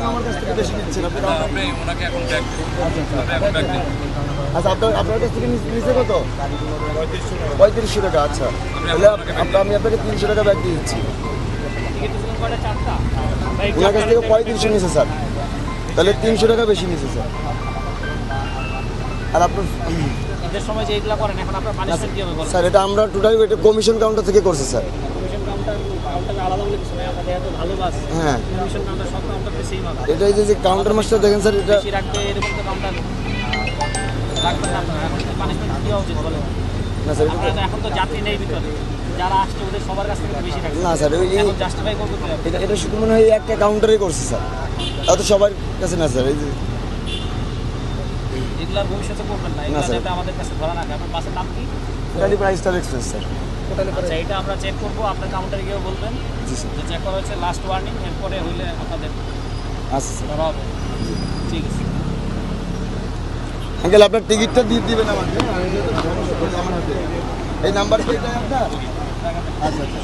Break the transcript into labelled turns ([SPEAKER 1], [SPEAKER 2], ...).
[SPEAKER 1] আমার কাছ থেকে বেশি নিচ্ছেন আপনি?
[SPEAKER 2] আপনি ওনাকে এখন ব্যাগ দিন। আপনি এখন ব্যাগ দিন।
[SPEAKER 1] আচ্ছা আপনার কাছ থেকে নিচে কত? 3500 টাকা। আচ্ছা তাহলে আমি আপনাকে 300 টাকা ব্যাগ দিয়ে দিচ্ছি। ওনার কাছ থেকে 3500 নিয়েছে স্যার, তাহলে 300 টাকা বেশি নিয়েছে স্যার। আর আপনার
[SPEAKER 3] ঈদের সময় যে এগুলা করেন এখন আপনার পানিশমেন্ট কি হবে বলেন?
[SPEAKER 1] স্যার এটা আমরা টোটালি এটা কমিশন কাউন্টার থেকে করছে স্যার।
[SPEAKER 3] কমিশন কাউন্টার আলাদা বলে কিছু নেই, আমাদের এত ভালো বাস।
[SPEAKER 1] হ্যাঁ
[SPEAKER 3] কমিশন কাউন্টার সব কাউন্টারতে সেম হবে।
[SPEAKER 1] এটা এই যে কাউন্টার মাস্টার দেখেন স্যার, এটা
[SPEAKER 3] বেশি রাখবে এরকম তো কাউন্টার রাখবেন না আপনারা। এখন পানিশমেন্ট কি হওয়া উচিত বলেন?
[SPEAKER 1] না স্যার এটা
[SPEAKER 3] আপনারা তো এখন তো যাত্রী নেই ভিতরে, যারা আসছে ওদের সবার কাছ থেকে তো বেশি রাখবে
[SPEAKER 1] না স্যার
[SPEAKER 3] এখন জাস্টিফাই করবে কি আপনি?
[SPEAKER 1] এটা শুধু মনে হয় এই একটা কাউন্টারেই করছে স্যার, তাও সবার কাছে না স্যার। এই যে
[SPEAKER 3] এগুলার ভবিষ্যতে করবেন না, এগুলা
[SPEAKER 1] স্যার।
[SPEAKER 3] যাতে আমাদের কাছে ধরা না খায়। আপনার বাসের নাম কি?
[SPEAKER 1] টোটালি প্রাইসটা এক্সপ্রেস স্যার।
[SPEAKER 3] আচ্ছা এটা আমরা চেক করবো, আপনার কাউন্টারে গিয়েও বলবেন
[SPEAKER 1] জি স্যার।
[SPEAKER 3] যে চেক করা হচ্ছে, লাস্ট ওয়ার্নিং, এরপরে হইলে আপনাদের
[SPEAKER 1] আচ্ছা স্যার।
[SPEAKER 3] ধরা হবে। ঠিক আছে।
[SPEAKER 1] আঙ্কেল আপনার টিকিটটা দিয়ে দিবেন আমাকে, এই নাম্বার কি এটাই আপনার? আচ্ছা আচ্ছা।